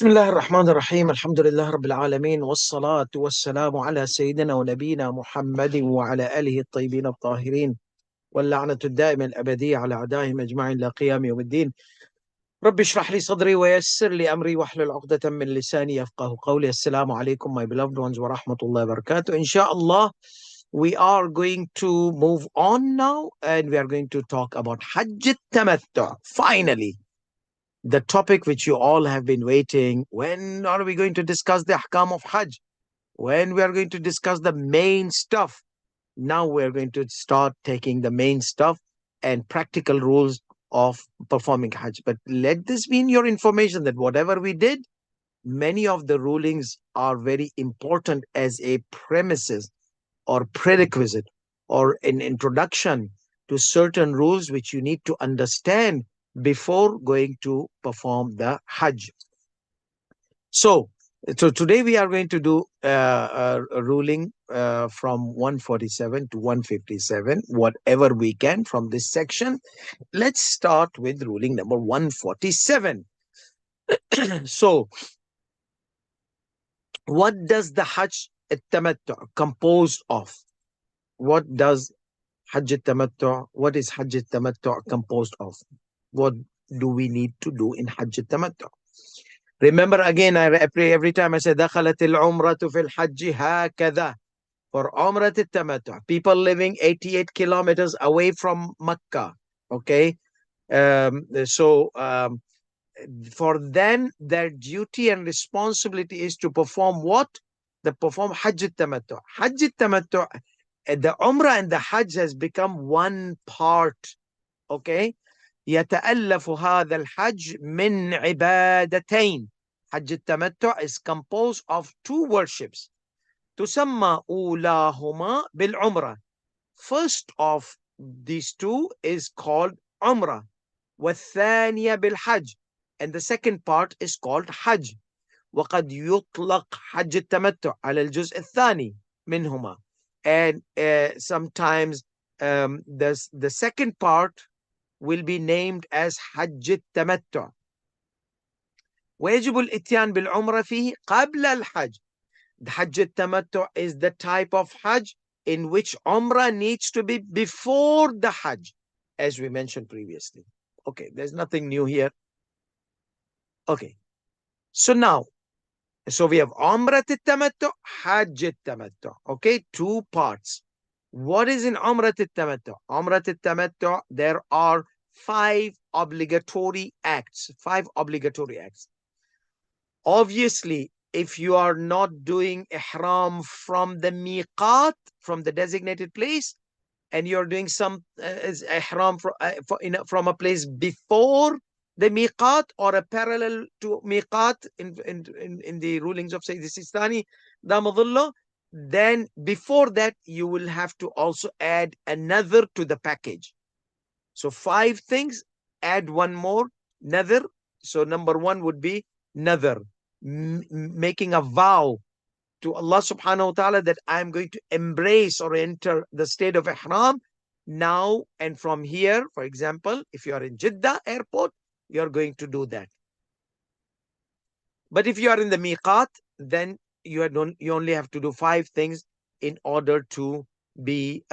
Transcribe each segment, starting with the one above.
بسم الله الرحمن الرحيم الحمد لله رب العالمين والصلاة والسلام على سيدنا ونبينا محمد وعلى آله الطيبين الطاهرين واللعنة الدائمة الأبدية على أعدائهم أجمعين إلى قيام يوم الدين. رب اشرح لي صدري ويسر لي أمري واحلل عقدة من لساني يفقه قولي. السلام عليكم my beloved ones ورحمة الله وبركاته. Inshallah, we are going to move on now and we are going to talk about Hajj Tamattu. Finally, the topic which you all have been waiting. When are we going to discuss the ahkam of Hajj? When we are going to discuss the main stuff? Now we are going to start taking the main stuff and practical rules of performing Hajj. But let this be in your information that whatever we did, many of the rulings are very important as a premises or prerequisite or an introduction to certain rules which you need to understand before going to perform the Hajj. So, today we are going to do a ruling from 147 to 157, whatever we can from this section. Let's start with ruling number 147. So, what does the Hajj Tamattu composed of? What does Hajj Tamattu, what is Hajj Tamattu composed of? What do we need to do in Hajj Tamattu? Remember again, every time I say دخلت العمرة في الحج هكذا. For Umrah Tamattu, people living 88 kilometers away from Mecca. Okay. For them, their duty and responsibility is to perform what? They perform Hajj Tamattu. Hajj Tamattu, the Umrah and the Hajj has become one part. Okay. يتألف هذا الحج من عبادتين. حج التمتع is composed of two worships. تسمى أولاهما بالعمرة. First of these two is called Umrah. والثانية بالحج. And the second part is called Hajj. وقد يطلق حج التمتع على الجزء الثاني منهما. And sometimes the second part will be named as حج التمتع. ويجب الاتيان بالعمرة فيه قبل الحج. The Hajj التمتع is the type of Hajj in which Umrah needs to be before the Hajj, as we mentioned previously. Okay, there's nothing new here. Okay, so we have Umrah التمتع, Hajj التمتع. Okay, two parts. What is in Umrah التمتع? Umrah التمتع, there are five obligatory acts. Obviously, if you are not doing ihram from the miqat, from the designated place, and you're doing some ihram from a place before the miqat or a parallel to miqat in the rulings of Sayyid Sistani, Damadullah, then before that you will have to also add another to the package. So 5 things, add one more, nadhr. So number 1 would be nadhr, making a vow to Allah subhanahu wa ta'ala that I'm going to embrace or enter the state of ihram now and from here. For example, if you are in Jeddah airport, you're going to do that. But if you are in the miqat, then you only have to do 5 things in order to be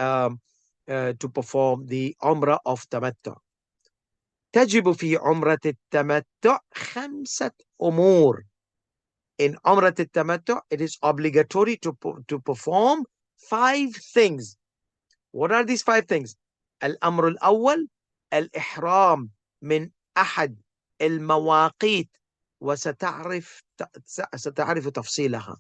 to perform the Umrah of Tamattu. تجب في عمرة التمتع 5 أمور. In Umrah al-Tamattu, it is obligatory to perform 5 things. What are these 5 things? الأمر الأول الإحرام من أحد المواقيت وستعرف تفصيلها.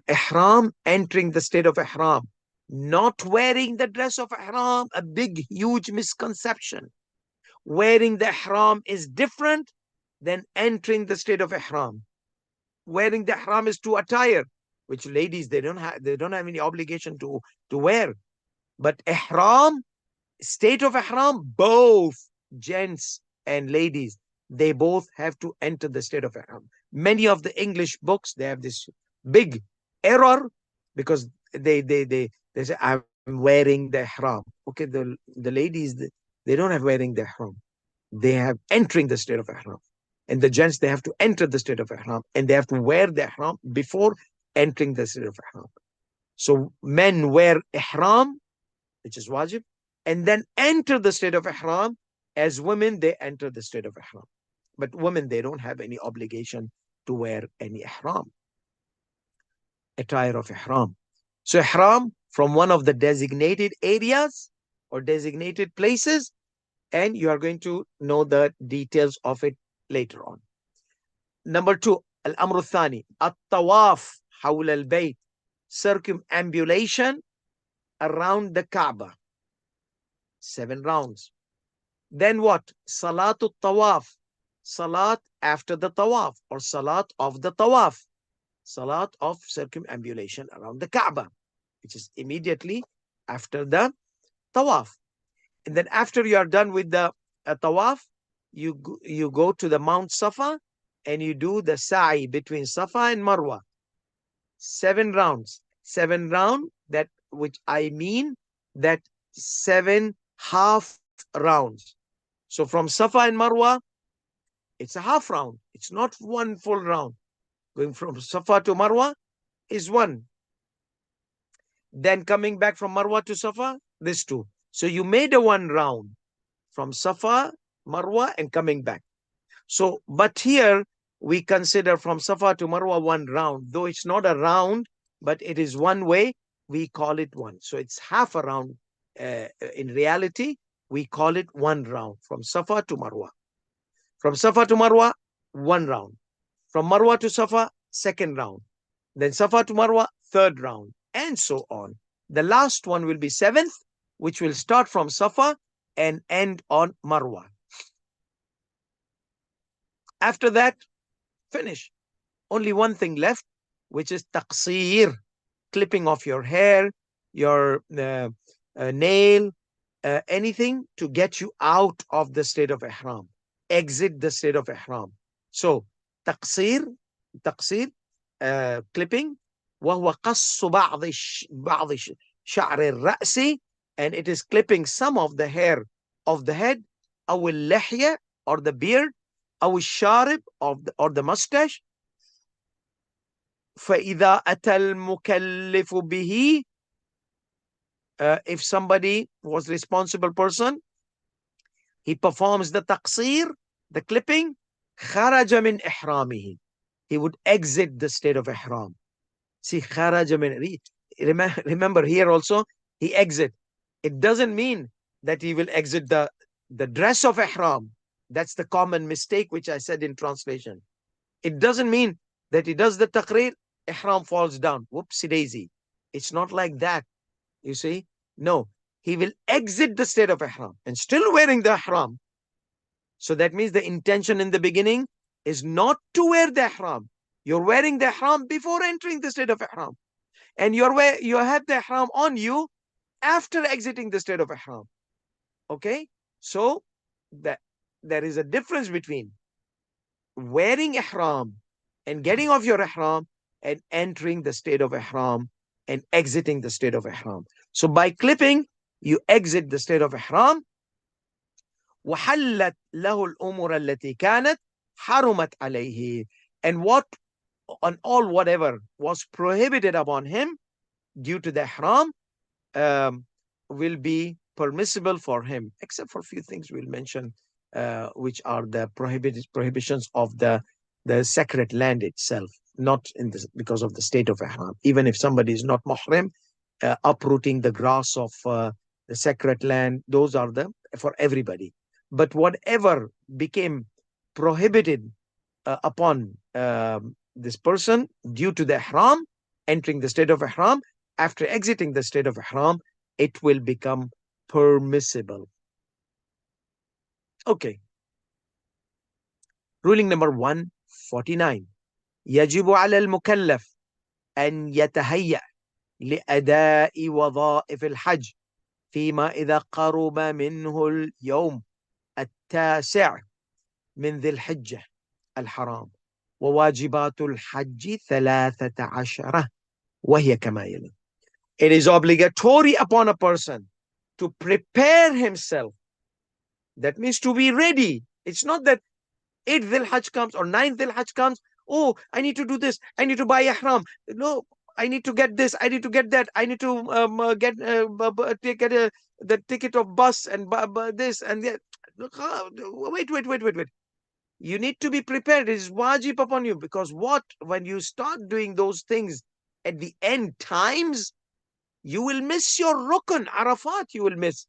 Ihram, entering the state of ihram. Not wearing the dress of ihram, a big, huge misconception. Wearing the ihram is different than entering the state of ihram. Wearing the ihram is to attire, which ladies they don't have any obligation to wear. But ihram, state of ihram, both gents and ladies, they both have to enter the state of ihram. Many of the English books, they have this big error because they say I'm wearing the ihram. Okay, the ladies, they don't have wearing the ihram. They have entering the state of ihram. And the gents, they have to enter the state of ihram, and they have to wear the ihram before entering the state of ihram. So men wear ihram, which is wajib, and then enter the state of ihram. As women, they enter the state of ihram. But women, they don't have any obligation to wear any ihram, attire of ihram. So ihram from one of the designated areas or designated places, and you are going to know the details of it later on. Number two, al-amru thani, at-tawaf hawla al-bayt, circumambulation around the Kaaba, 7 rounds. Then what? Salatul tawaf, salat after the tawaf, or salat of the tawaf, salat of circumambulation around the Kaaba, which is immediately after the tawaf. And then after you are done with the tawaf, you go to the Mount Safa and you do the sa'i between Safa and Marwa. 7 rounds. 7 round, that which I mean that 7 half rounds. So from Safa and Marwa, it's a half round. It's not one full round. Going from Safa to Marwa is 1. Then coming back from Marwa to Safa, this 2. So you made a 1 round from Safa, Marwa, and coming back. So, but here we consider from Safa to Marwa 1 round, though it's not a round, but it is one way, we call it 1. So it's half a round. In reality, we call it 1 round from Safa to Marwa. From Safa to Marwa, 1 round. From Marwa to Safa, 2nd round. Then Safa to Marwa, 3rd round, and so on. The last one will be 7th, which will start from Safa and end on Marwa. After that, finish. Only one thing left, which is taqseer, clipping off your hair, your nail, anything to get you out of the state of ihram, exit the state of ihram. So taqseer, clipping, وهو قص بعض شعر الرأس, and it is clipping some of the hair of the head, أو اللحية, or the beard, أو الشارب, or the mustache. فإذا أتى المكلف به, if somebody was responsible person, he performs the taqseer, the clipping, خرج من إحرامه, he would exit the state of ihram. See, خرج من, remember here also, he exit. It doesn't mean that he will exit the dress of ihram. That's the common mistake which I said in translation. It doesn't mean that he does the taqreer, ihram falls down. Whoopsie daisy. It's not like that. You see? No. He will exit the state of ihram and still wearing the ihram. So that means the intention in the beginning is not to wear the ihram. You're wearing the ihram before entering the state of ihram. And you have the ihram on you after exiting the state of ihram. Okay? So there is a difference between wearing ihram and getting off your ihram and entering the state of ihram and exiting the state of ihram. So by clipping, you exit the state of ihram. وحلت له الأمور التي كانت حرمت عليه, and what on all whatever was prohibited upon him due to the ihram will be permissible for him, except for a few things we'll mention, which are the prohibitions of the sacred land itself, not because of the state of ihram. Even if somebody is not muhrim, uprooting the grass of the sacred land, those are for everybody. But whatever became prohibited upon this person due to the ihram, entering the state of ihram, after exiting the state of ihram, it will become permissible. Okay. Ruling number 149. يجب على المكلف أن يتهيأ لأداء وظائف الحج فيما إذا قرب منه اليوم 9 من ذي الحجة الحرام، وواجبات الحج 13 وهي كما يلي. It is obligatory upon a person to prepare himself. That means to be ready. It's not that 8th Dhul Hajj comes or 9th Dhul Hajj comes, oh, I need to do this, I need to buy ihram. No, I need to get this, I need to get that, I need to get the ticket of bus and this and that. Wait. You need to be prepared. It is wajib upon you, because what? When you start doing those things at the end times, you will miss your rukun, Arafat, you will miss.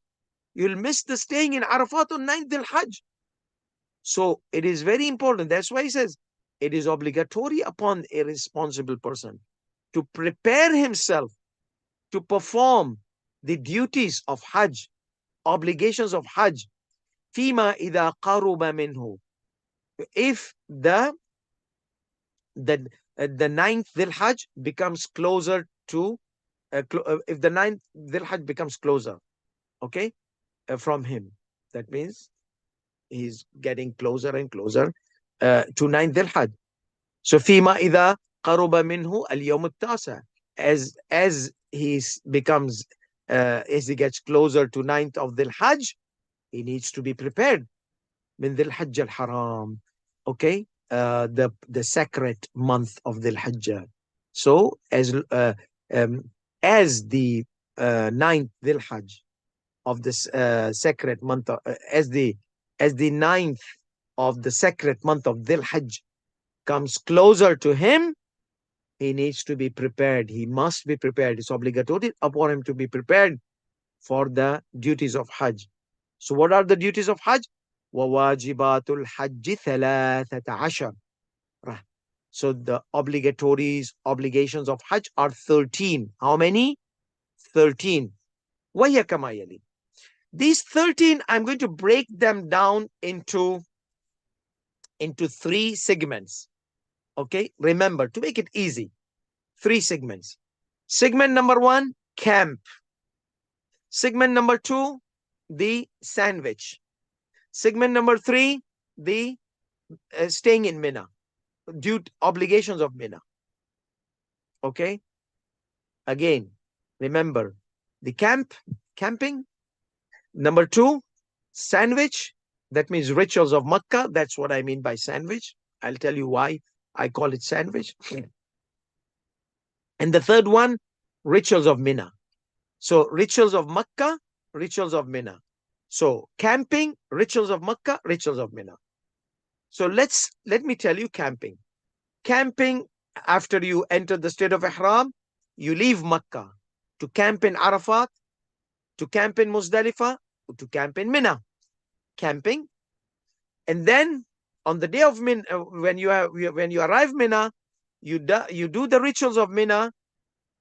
You will miss the staying in Arafat on 9th Dhul Hajj. So it is very important. That's why he says it is obligatory upon a responsible person to prepare himself to perform the duties of Hajj, obligations of Hajj. Fima ida qaruba minhu. If the 9th Dhul Hajj becomes closer to, if the 9th Dhul Hajj becomes closer, okay, from him, that means he's getting closer and closer to 9th Dhul Hajj. So فيما إذا قرب منه اليوم التاسع, as he becomes as he gets closer to 9th of Dhul Hajj, he needs to be prepared. من ذي الحج الحرام, okay, the sacred month of Dhul Hajj. So as the 9th Dhul Hajj of this sacred month, as the 9th of the sacred month of Dhul Hajj comes closer to him, he needs to be prepared. He must be prepared. It's obligatory upon him to be prepared for the duties of Hajj. So what are the duties of Hajj? وَوَاجِبَاتُ الْحَجِّ ثَلَاثَةَ عَشَرٍ. So the obligations of Hajj are 13. How many? 13. وَهِيَ كَمَا يَلِي. These 13, I'm going to break them down into 3 segments. Okay, remember, to make it easy, 3 segments. Segment number 1, camp. Segment number 2, the sandwich. Segment number 3, the staying in Mina, obligations of Mina. Okay, again, remember the camping. Number 2, sandwich. That means rituals of Makkah. That's what I mean by sandwich. I'll tell you why I call it sandwich. And the third one, rituals of Mina. So rituals of Makkah, rituals of Mina. So camping, rituals of Makkah, rituals of Mina. So let me tell you camping. Camping, after you enter the state of Ihram, you leave Makkah to camp in Arafat, to camp in Muzdalifah, to camp in Mina. Camping. And then on the day of Mina, when you arrive Mina, you do the rituals of Mina,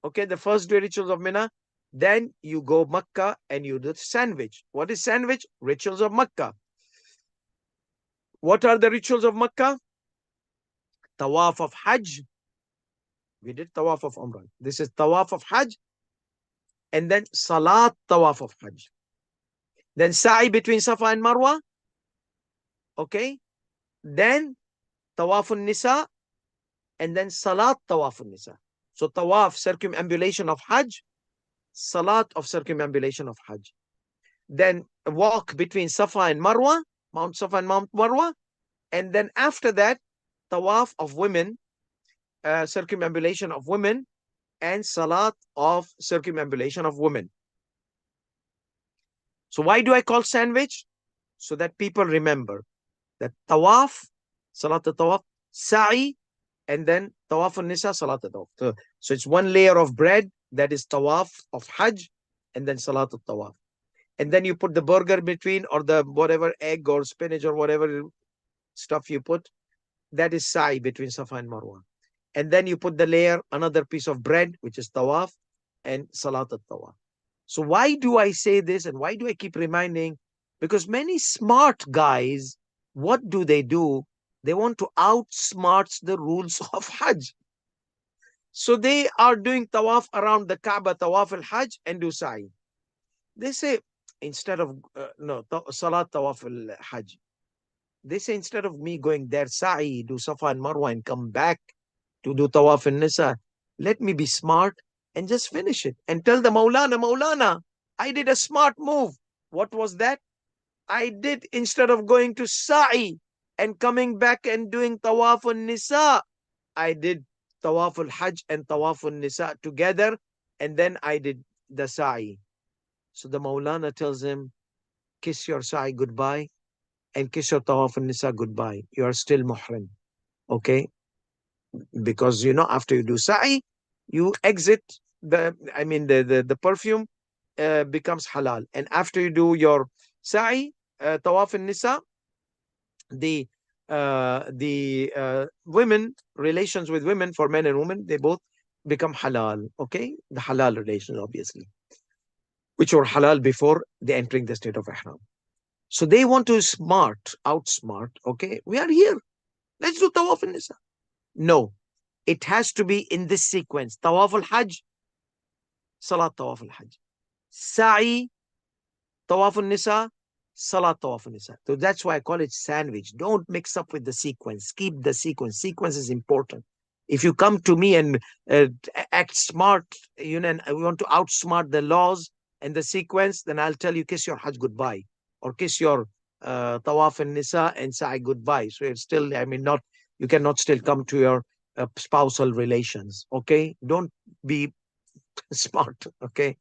okay, the first day rituals of Mina. Then you go Makkah and you do the sandwich. What is sandwich? Rituals of Makkah. What are the rituals of Makkah? Tawaf of Hajj. We did Tawaf of Umrah. This is Tawaf of Hajj. And then Salat Tawaf of Hajj. Then Sa'i between Safa and Marwa. Okay. Then Tawafun Nisa. And then Salat Tawafun Nisa. So Tawaf, circumambulation of Hajj. Salat of circumambulation of Hajj. Then walk between Safa and Marwa, Mount Safa and Mount Marwa. And then after that, Tawaf of women, circumambulation of women, and Salat of circumambulation of women. So why do I call sandwich? So that people remember that Tawaf, Salat al-Tawaf, Sa'i, and then Tawaf al-Nisa, Salat al-Tawaf. So it's one layer of bread, that is Tawaf of Hajj, and then Salat al-Tawaf. And then you put the burger between, or the whatever egg or spinach or whatever stuff you put, that is Sa'i between Safa and Marwa. And then you put the layer, another piece of bread, which is Tawaf and Salat al-Tawaf. So why do I say this and why do I keep reminding? Because many smart guys, what do? They want to outsmart the rules of Hajj. So they are doing Tawaf around the Kaaba, Tawaf al-Hajj, and do Sa'i. They say, instead of, Salat Tawaf al-Hajj, they say, instead of me going there, Sa'i, do Safa and Marwa, and come back to do Tawaf al-Nisa, let me be smart and just finish it and tell the Maulana, I did a smart move. What was that? I did, instead of going to Sa'i and coming back and doing Tawaf al-Nisa. I did Tawaf al-Hajj and Tawaf al-Nisa together, and then I did the Sa'i. So the Maulana tells him, kiss your Sa'i goodbye and kiss your Tawaf al-Nisa goodbye. You are still Muhrim. Okay? Because, after you do Sa'i, you exit the perfume becomes halal. And after you do your Sa'i, Tawaf al-Nisa, the women, relations with women for men and women, they both become halal. Okay? The halal relations, obviously, which were halal before they entering the state of ihram. So they want to outsmart. Okay, we are here. Let's do Tawaf al-Nisa. No, it has to be in this sequence: Tawaf al-Hajj, Salat Tawaf al-Hajj, Sa'i, Tawaf al-Nisa, Salat Tawaf al-Nisa. So that's why I call it sandwich. Don't mix up with the sequence. Keep the sequence. Sequence is important. If you come to me and act smart, and we want to outsmart the laws and the sequence, then I'll tell you, kiss your Hajj goodbye, or kiss your Tawaf and Nisa and Sa'i goodbye. So it's still, you cannot still come to your spousal relations. Okay, don't be smart. Okay,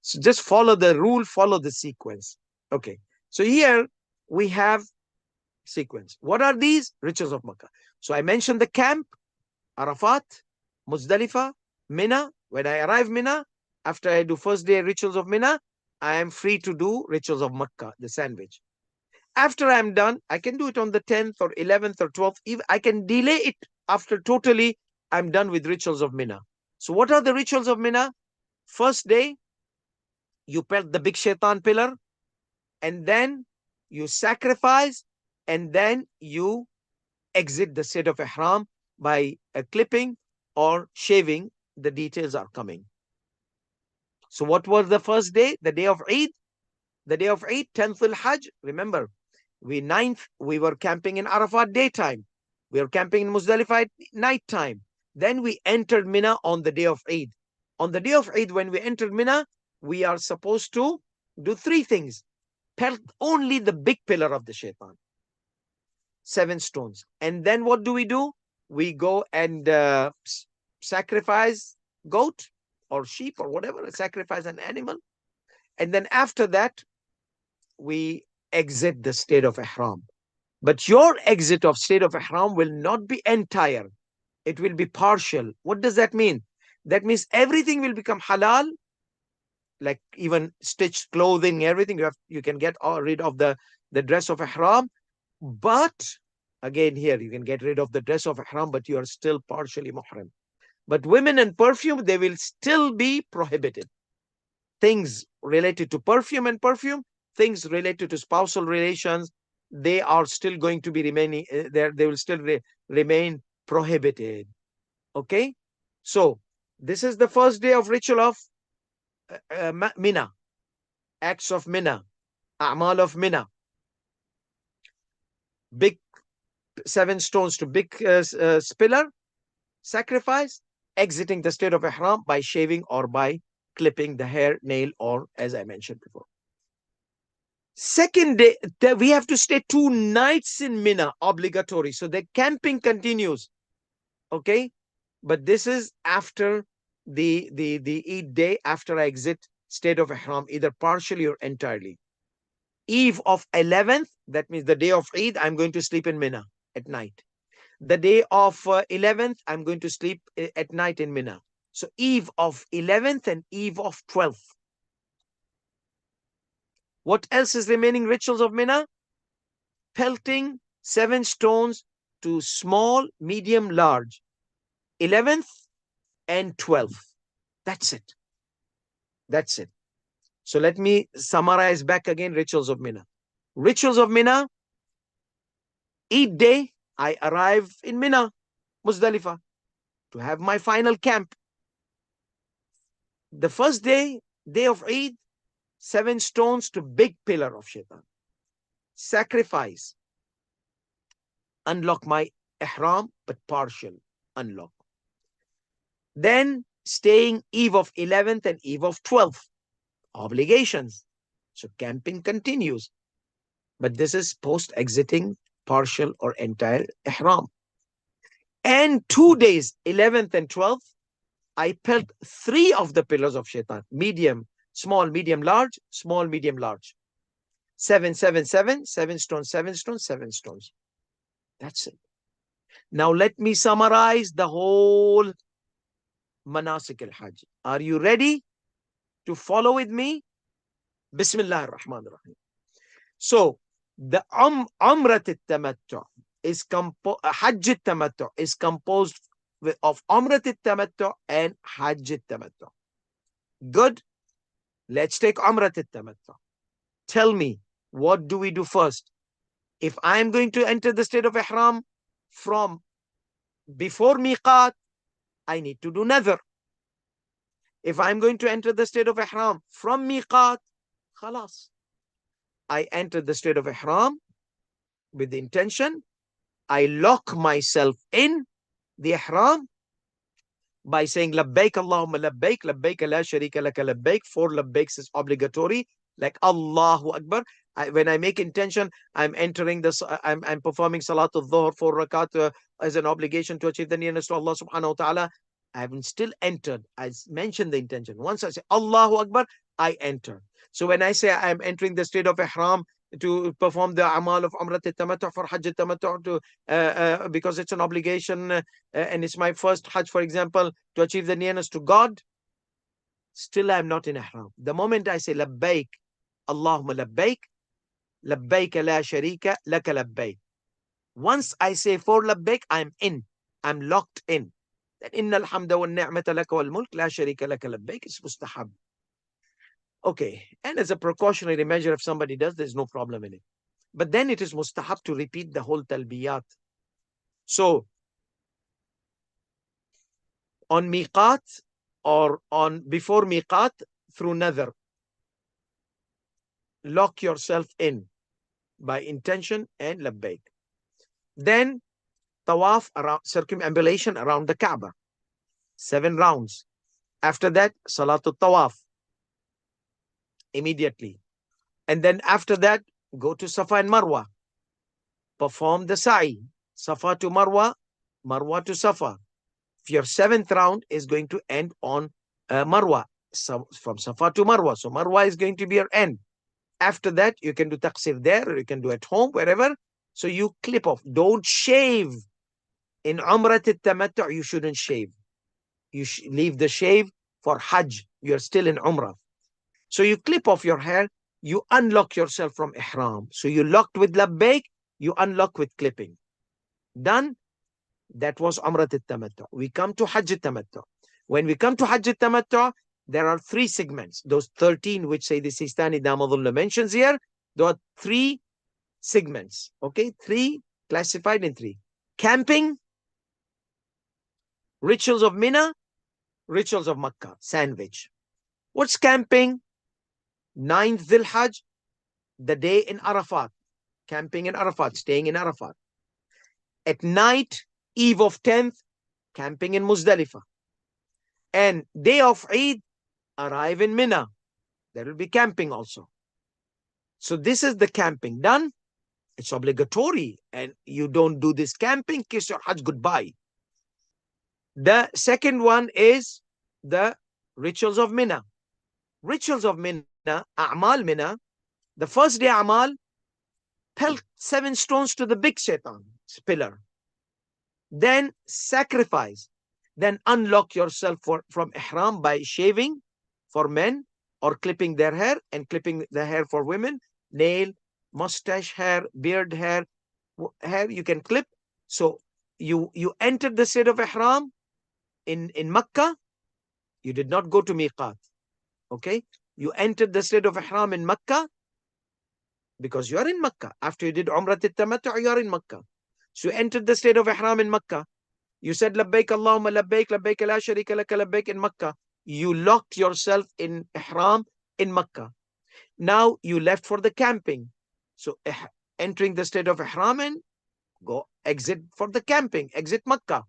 so just follow the rule, follow the sequence. Okay, so here we have sequence. What are these? Rituals of Makkah. So I mentioned the camp, Arafat, Muzdalifah, Mina. When I arrive Mina, after I do first day rituals of Mina, I am free to do rituals of Makkah, the sandwich. After I am done, I can do it on the 10th or 11th or 12th. Even I can delay it after totally I'm done with rituals of Mina. So what are the rituals of Mina? First day, you pelt the big shaitan pillar, and then you sacrifice, and then you exit the state of ihram by clipping or shaving. The details are coming. So what was the first day? The day of Eid. The day of Eid, 10th al-Hajj. Remember, we were camping in Arafat daytime. We were camping in Muzdalifah nighttime. Then we entered Mina on the day of Eid. On the day of Eid, when we entered Mina, we are supposed to do three things. Pelt only the big pillar of the shaitan, 7 stones. And then what do? We go and sacrifice goat or sheep or whatever, sacrifice an animal. And then after that, we exit the state of ihram. But your exit of state of ihram will not be entire. It will be partial. What does that mean? That means everything will become halal, like even stitched clothing, everything. You can get rid of the dress of ihram. But again, here you can get rid of the dress of ihram, but you are still partially muhrim. But women and perfume, they will still be prohibited. Things related to perfume, things related to spousal relations, they are still going to be remaining there. They will still remain prohibited. Okay, so this is the first day of ritual of Mina, acts of Mina, A'mal of Mina. Big 7 stones to big pillar, sacrifice, exiting the state of ihram by shaving or by clipping the hair, nail, or as I mentioned before. Second day, we have to stay 2 nights in Mina, obligatory. So the camping continues. Okay, but this is after the Eid day, after I exit state of ihram, either partially or entirely. Eve of 11th, that means the day of Eid, I'm going to sleep in Mina at night. The day of 11th, I'm going to sleep at night in Mina. So eve of 11th and eve of 12th. What else is remaining rituals of Mina? Pelting 7 stones to small, medium, large. 11th and 12th. That's it. That's it. So let me summarize back again rituals of Mina. Rituals of Mina. Eid day, I arrive in Mina, Muzdalifah, to have my final camp. The first day, day of Eid, 7 stones to big pillar of shaitan. Sacrifice. Unlock my ihram, but partial unlock. Then staying eve of 11th and eve of 12th. Obligations. So camping continues. But this is post exiting partial or entire ihram. And 2 days, 11th and 12th, I pelt 3 of the pillars of shaitan: medium, small, medium, large, small, medium, large. 7, 7, 7, 7 stones, 7 stones, 7 stones. That's it. Now let me summarize the whole manasik al-Hajj. Are you ready to follow with me? Bismillah ar-Rahman ar-Rahim. So the Umrat al-Tamattu is Hajj al-Tamattu is composed of Umrat al-Tamattu and Hajj al-Tamattu. Good. Let's take Umrat al-Tamattu. Tell me, what do we do first? If I am going to enter the state of Ihram from before Miqat, I need to do Nadhr. If I'm going to enter the state of Ihram from Miqat, khalas. I enter the state of Ihram with the intention. I lock myself in the Ihram by saying Labbaik Allahumma Labbaik, Labbaik la sharika laka Labbaik. 4 Labbaiks is obligatory, like Allahu Akbar. When I make intention, I'm entering this, I'm performing Salatul Dhuhr 4 rakat as an obligation to achieve the nearness to Allah subhanahu wa ta'ala. I haven't still entered. I mentioned the intention. Once I say Allahu Akbar, I enter. So when I say I'm entering the state of Ihram to perform the amal of Umrat al-Tamattu for Hajj al-Tamattu because it's an obligation and it's my first Hajj, for example, to achieve the nearness to God, still I'm not in Ihram. The moment I say Labbaik, Allahumma Labbaik, Labbaik la sharika laka Labbaik. Once I say 4 Labbaik, I'm in. I'm locked in. Inna alhamda wa ni'mata laka wal mulk la sharika laka Labbaik is mustahab. Okay, and as a precautionary measure, if somebody does, there's no problem in it. But then it is mustahab to repeat the whole talbiyat. So, on miqat or on before miqat through nadhr, lock yourself in by intention and labbaik. Then tawaf, around circumambulation around the Kaaba, 7 rounds. After that, salatul tawaf immediately. And then after that, go to Safa and Marwa. Perform the sa'i. Safa to Marwa, Marwa to Safa. Your 7th round is going to end on Marwa. So from Safa to Marwa. So Marwa is going to be your end. After that, you can do taqsir there, or you can do at home, wherever. So you clip off. Don't shave. In Umrat al-Tamattu, you shouldn't shave. You leave the shave for Hajj. You're still in Umrah. So you clip off your hair, you unlock yourself from Ihram. So you locked with Labbaik, you unlock with clipping. Done? That was Umrat al-Tamattu. We come to Hajj al-Tamattu. When we come to Hajj al-Tamattu, there are 3 segments. Those 13 which say the Sistani Damadullah mentions here, there are 3 segments. Okay, 3 classified in 3. Camping, rituals of Mina, rituals of Makkah, sandwich. What's camping? 9th Dhul Hajj, the day in Arafat. Camping in Arafat, staying in Arafat. At night, eve of 10th, camping in Muzdalifah. And day of Eid, arrive in Mina. There will be camping also. So this is the camping done. It's obligatory. And you don't do this camping, kiss your Hajj goodbye. The second one is the rituals of Mina. Rituals of Mina, A'mal Mina. The first day A'mal, pelt 7 stones to the big shaitan pillar. Then sacrifice. Then unlock yourself from Ihram by shaving for men or clipping their hair, and clipping the hair for women. Nail, mustache hair, beard hair you can clip. So you entered the state of Ihram in Makkah. You did not go to Miqat. Okay? You entered the state of Ihram in Makkah because you are in Makkah. After you did Umrat al-Tamattu, you are in Makkah. So you entered the state of Ihram in Makkah. You said Labbaik Allahumma Labbaik, Labbaik la sharika laka Labbaik in Makkah. You locked yourself in Ihram in Makkah. Now you left for the camping. So entering the state of Ihram and go exit for the camping, exit Makkah.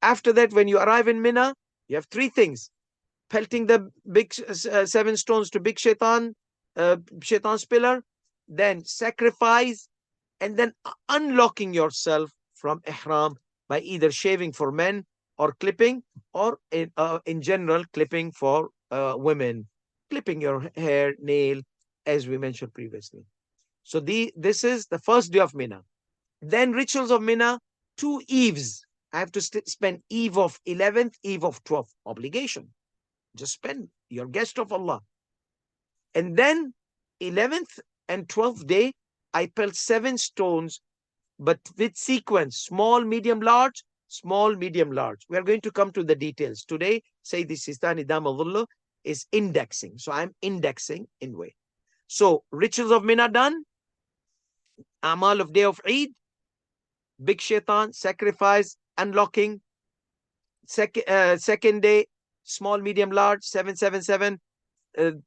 After that, when you arrive in Mina, you have 3 things. Pelting the big 7 stones to big shaitan's pillar, then sacrifice and then unlocking yourself from ihram by either shaving for men or clipping, or in general clipping for women, clipping your hair, nail, as we mentioned previously. So this is the first day of Mina. Then rituals of Mina, 2 eves. I have to spend eve of 11th, eve of 12th. Obligation. Just spend. Your guest of Allah. And then 11th and 12th day, I pelt 7 stones, but with sequence: small, medium, large, small, medium, large. We are going to come to the details. Today, Sayyidi Sistani Damadullah is indexing. So I'm indexing in way. So rituals of Mina done, Amal of day of Eid, big shaitan, sacrifice, unlocking. Second day, small, medium, large, 777.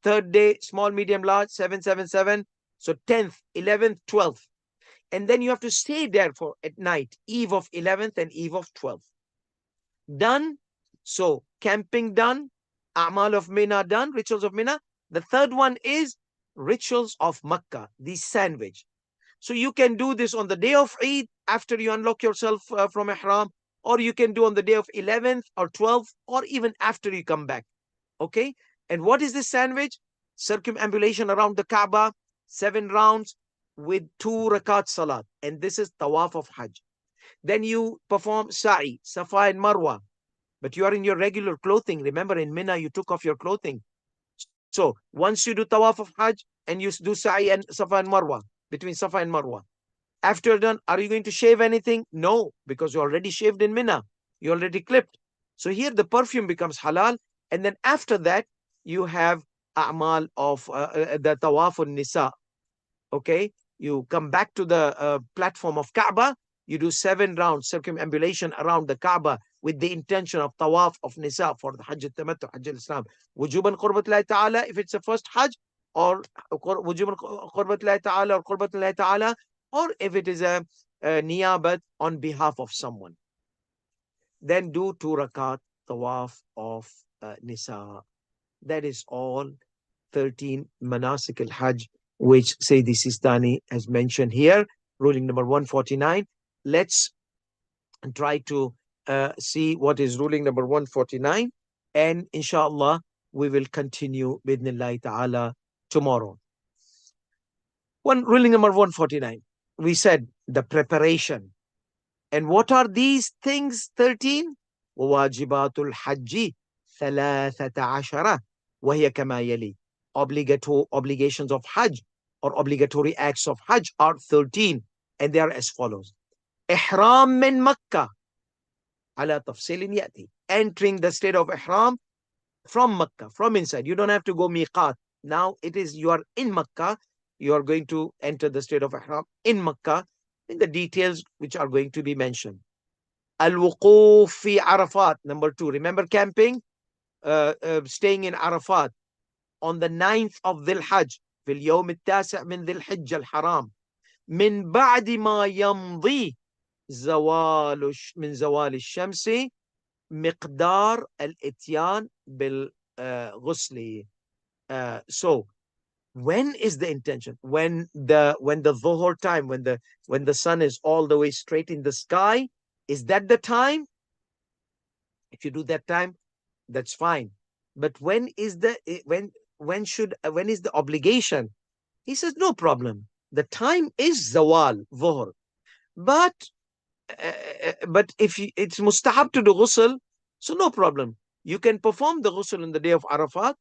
Third day, small, medium, large, 777. So 10th, 11th, 12th. And then you have to stay there for at night, eve of 11th and eve of 12th. Done. So camping done, Amal of Mina done, rituals of Mina. The third one is rituals of Makkah, the sandwich. So you can do this on the day of Eid after you unlock yourself from Ihram, or you can do on the day of 11th or 12th, or even after you come back. Okay. And what is this sandwich? Circumambulation around the Kaaba, 7 rounds with 2 rakat salat. And this is tawaf of Hajj. Then you perform sa'i, Safa and Marwa, but you are in your regular clothing. Remember, in Mina, you took off your clothing. So once you do tawaf of Hajj and you do sa'i and Safa and Marwa, between Safa and Marwa, after you're done, are you going to shave anything? No, because you already shaved in Mina. You already clipped. So here the perfume becomes halal. And then after that, you have a'mal of the tawaf nisa. Okay. You come back to the platform of Kaaba. You do 7 rounds circumambulation around the Kaaba with the intention of tawaf of nisa for the Hajj al-Tamato, Hajj al-Islam. Wujuban qurbat ta'ala if it's the first Hajj, or wujuban qurbat ta'ala or qurbat ta'ala, or if it is a niyabat on behalf of someone. Then do 2 rakat tawaf of nisa. That is all 13 manasik al-Hajj, which Sayyidi Sistani has mentioned here, ruling number 149. Let's try to see what is ruling number 149. And inshallah, we will continue bidnillahi ta'ala tomorrow. Ruling number 149. We said the preparation. And what are these things? 13. وواجبات الحج 13 وهي كما يلي. Obligations of Hajj or obligatory acts of Hajj are 13, and they are as follows. Ihram min Makkah ala tafsilin yati. Entering the state of Ihram from Makkah, from inside. You don't have to go miqat. Now it is you are in Makkah. You are going to enter the state of Ihram in Makkah in the details which are going to be mentioned. Al-wuquf fi Arafat. Number 2. Remember camping? Staying in Arafat on the 9th of Dhul Hajj, في اليوم التاسع من ذي الحجة الحرام, من بعد ما يمضي من زوال الشمس مقدار الاتيان بالغسل. So when is the intention? When the dhuhr time, when the sun is all the way straight in the sky, is that the time? If you do that time, that's fine. But when is the when is the obligation? He says no problem. The time is zawal, dhuhr. But if it's mustahab to do ghusl, so no problem. You can perform the ghusl on the day of Arafat,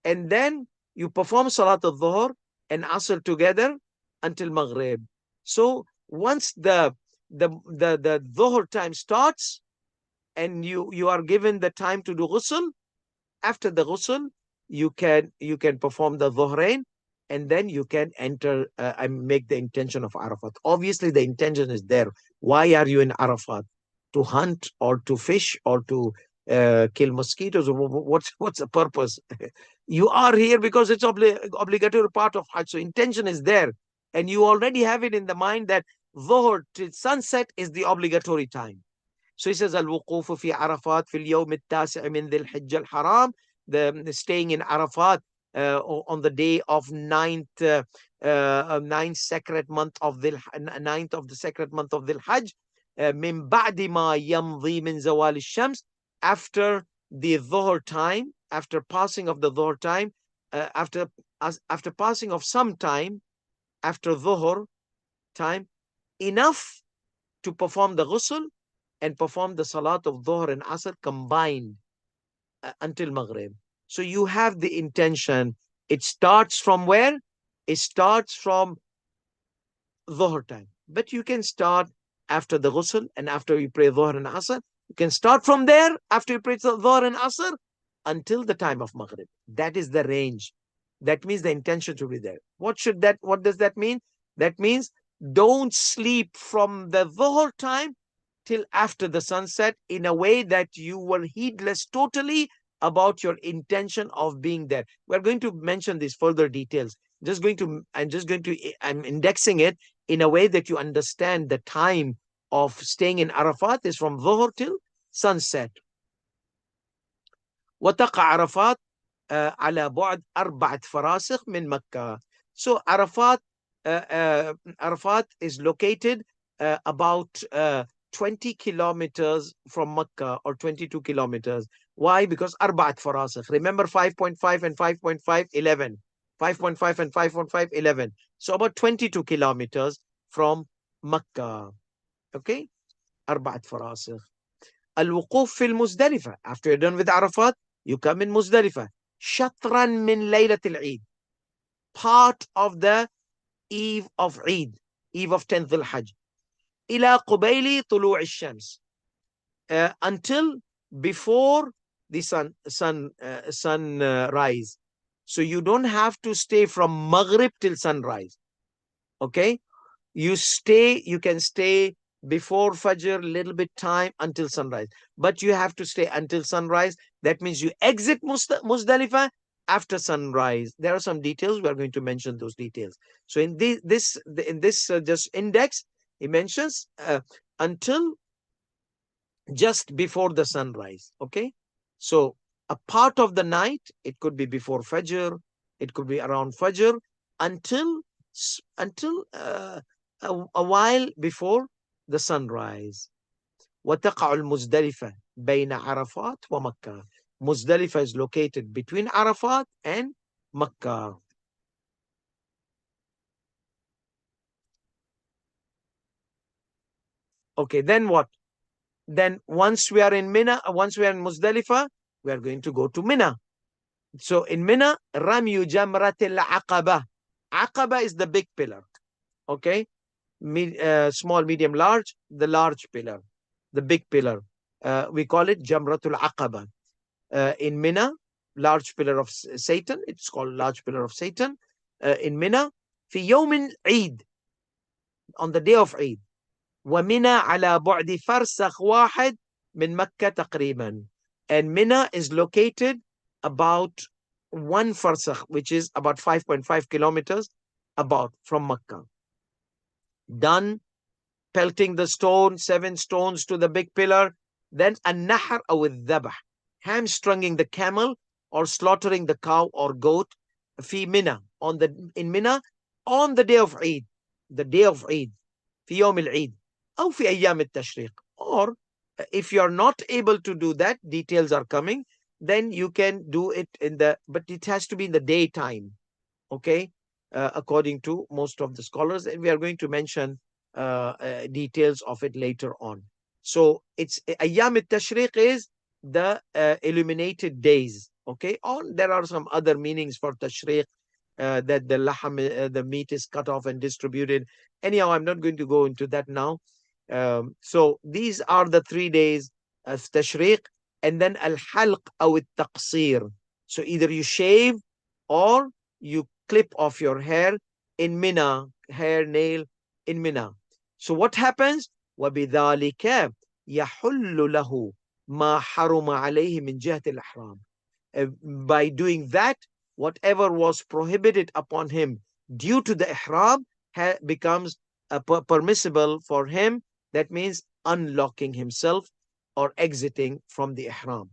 and then you perform salat al-dhuhr and asr together until maghrib. So once the dhuhr time starts and you are given the time to do ghusl, after the ghusl you can perform the dhuhrain, and then you can enter and make the intention of Arafat. Obviously the intention is there. Why are you in Arafat? To hunt or to fish or to kill mosquitoes? What's the purpose? You are here because it's obligatory part of Hajj. So intention is there, and you already have it in the mind that dhuhr till sunset is the obligatory time. So he says, Al-wuqufu fi Arafat fil yawm al-tasi' min dhil hijj al-haram, the staying in Arafat on the day of ninth sacred month of ninth of the sacred month of Dhul Hajj, من بعد ما يمضي من زوال الشمس, after the Dhuhr time, after passing of the Dhuhr time, after passing of some time after Dhuhr time, enough to perform the ghusl and perform the salat of Dhuhr and Asr combined until Maghrib. So you have the intention. It starts from where? It starts from Dhuhr time. But you can start after the ghusl and after you pray Dhuhr and Asr. You can start from there after you pray Dhuhr and Asr until the time of Maghrib. That is the range. That means the intention to be there. What does that mean? That means don't sleep from the Dhuhr time till after the sunset in a way that you were heedless totally about your intention of being there. We're going to mention these further details. I'm indexing it in a way that you understand the time of staying in Arafat is from Dhuhr till sunset. وتقع عرفات على بعد 4 فراسخ من مكة. So Arafat is located about 20 kilometers from Mecca, or 22 kilometers. Why? Because 4 فراسخ. Remember 5.5 and 5.5, 11. 5.5 and 5.5, 11. So about 22 kilometers from Mecca. Okay? 4 فراسخ. الوقوف في المزدلفة. After you're done with Arafat, you come in Muzdalifah. شطرا من ليلة العيد. Part of the eve of Eid, eve of 10th al-Hajj. إلى قبيل طلوع الشمس. Until before the sun rise. So you don't have to stay from Maghrib till sunrise. Okay? You can stay before Fajr, little bit time until sunrise. But you have to stay until sunrise. That means you exit Muzdalifah after sunrise. There are some details. We are going to mention those details. So in this just index, he mentions until just before the sunrise. Okay? So a part of the night, it could be before Fajr, it could be around Fajr, until a while before the sunrise. وتقع المزدلفة بين عرفات ومكة. Muzdalifah is located between Arafat and Makkah. Okay, then what? Then once we are in Muzdalifah, we are going to go to Mina. So in Mina, رمي جمرة العقبة. Aqaba is the big pillar. Okay? Small, medium, large, the large pillar, the big pillar. We call it Jamratul Aqaba. In Mina, large pillar of Satan, it's called large pillar of Satan. In Mina, في يوم Eid, on the day of Eid. ومنى على بعد فرسخ واحد من مكة تقريبا. And Mina is located about 1 farsakh, which is about 5.5 kilometers about from Makkah. Done pelting the 7 stones to the big pillar. Then an-nahr aw al-dhabh, hamstringing the camel or slaughtering the cow or goat. في Mina, in Mina on the day of Eid, the day of Eid. في يوم العيد أو في أيام التشريق. Or if you are not able to do that, details are coming, then you can do it but it has to be in the daytime. Okay? According to most of the scholars, and we are going to mention details of it later on. So it's Ayyam al-Tashriq is the illuminated days. Okay, there are some other meanings for Tashriq, that the meat is cut off and distributed. Anyhow, I'm not going to go into that now. So these are the 3 days of Tashriq, and then al-halq or al-taqsir. So either you shave or you clip off your hair in Mina, hair, nail in Mina. So what happens? وَبِذَلِكَ يَحُلُّ لَهُ مَا حَرُمَ عَلَيْهِ مِنْ جِهَةِ الْإِحْرَامِ. By doing that, whatever was prohibited upon him due to the ihram becomes permissible for him. That means unlocking himself or exiting from the ihram.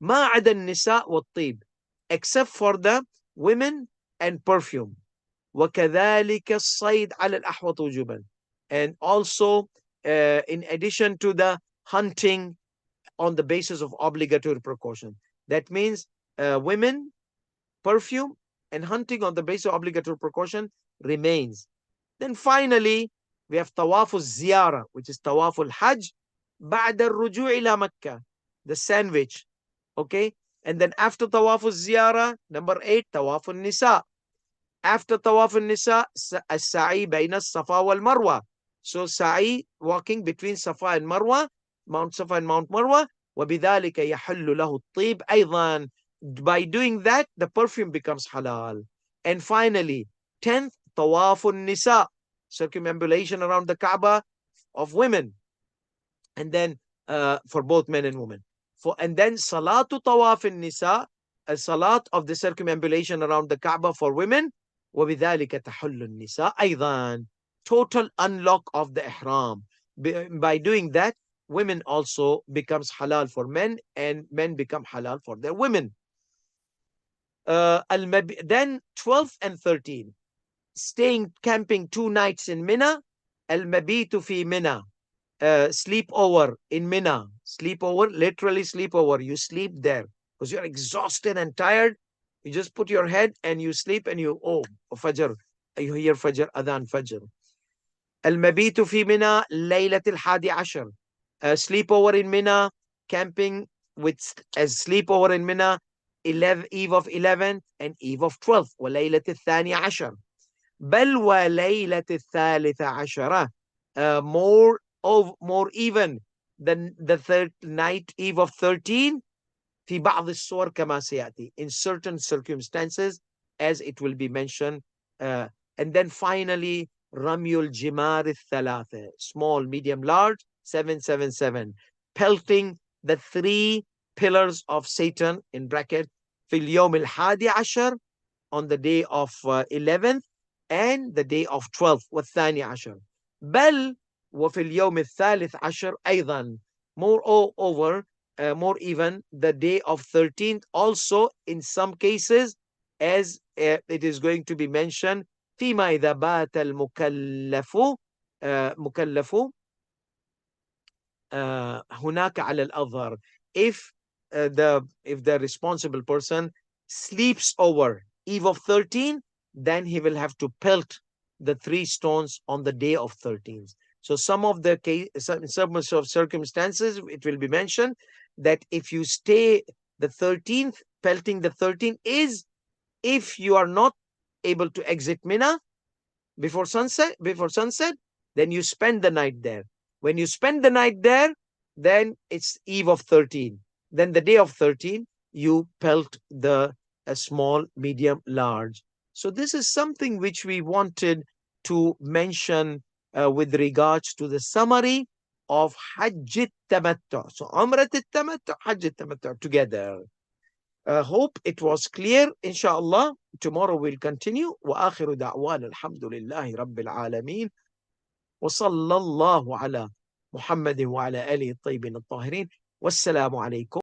مَا عَدَى النِّسَاء وَالطِّيب, except for the women and perfume. وكذلك الصيد على الأحوط وجوبا. And also, in addition to the hunting on the basis of obligatory precaution. That means women, perfume, and hunting on the basis of obligatory precaution remains. Then finally, we have طواف الزيارة, which is طواف الحج بعد الرجوع إلى مكة, the sandwich. Okay? And then after طواف الزيارة, number 8, طواف النساء. After طواف النساء, السعي بين الصفا والمروة. So sa'i, walking between Safa and Marwa, Mount Safa and Mount Marwa. وبذلك يحل له الطيب أيضا. By doing that, the perfume becomes halal. And finally, 10th, طواف النساء, circumambulation around the Kaaba of women. And then for both men and women. And then salatu tawaf nisa, a salat of the circumambulation around the Kaaba for women. وبذلك تحل النساء أيضا. Total unlock of the ihram. By doing that, women also becomes halal for men, and men become halal for their women. Then 12th and 13th, staying camping 2 nights in Mina. Al-mabitu fi Mina. Sleep over in Mina. Sleep over, literally sleep over. You sleep there because you're exhausted and tired. You just put your head and you sleep, and Fajr. You hear Fajr, Adhan Fajr. Al-mabitu fi Mina, Laylat al-Hadi Ashar. Sleep over in Mina, camping with as sleep over in Mina, eve of 11th and eve of 12th. وليلة الثانية عشر. بل وليلة الثالثة عشرة. More even than the third night, eve of 13, في بعض الصور كما سيأتي, in certain circumstances, as it will be mentioned. And then finally, رمي الجمار الثلاثة, small, medium, large, 777, pelting the 3 pillars of Satan, in bracket, في اليوم الحادي عشر, on the day of 11th and the day of 12th, والثاني عشر. بل وفي اليوم الثالث عشر أيضا, moreover, more even, the day of 13th also, in some cases, as it is going to be mentioned. فيما إذا بات المكلف هناك على الأظهر. If the responsible person sleeps over eve of 13, then he will have to pelt the 3 stones on the day of 13th. So some of circumstances, it will be mentioned that if you stay the 13th, pelting the 13th is if you are not able to exit Mina before sunset, then you spend the night there. When you spend the night there, then it's eve of 13. Then the day of 13, you pelt the small, medium, large. So this is something which we wanted to mention with regards to the summary of Hajj al-Tamato. So Umrah al-Tamato, Hajj al-Tamato together. Hope it was clear. Inshallah, tomorrow we'll continue. وآخر دعوانا الحمد لله رب العالمين وصلى الله على محمد وعلى آله الطيبين الطاهرين والسلام عليكم.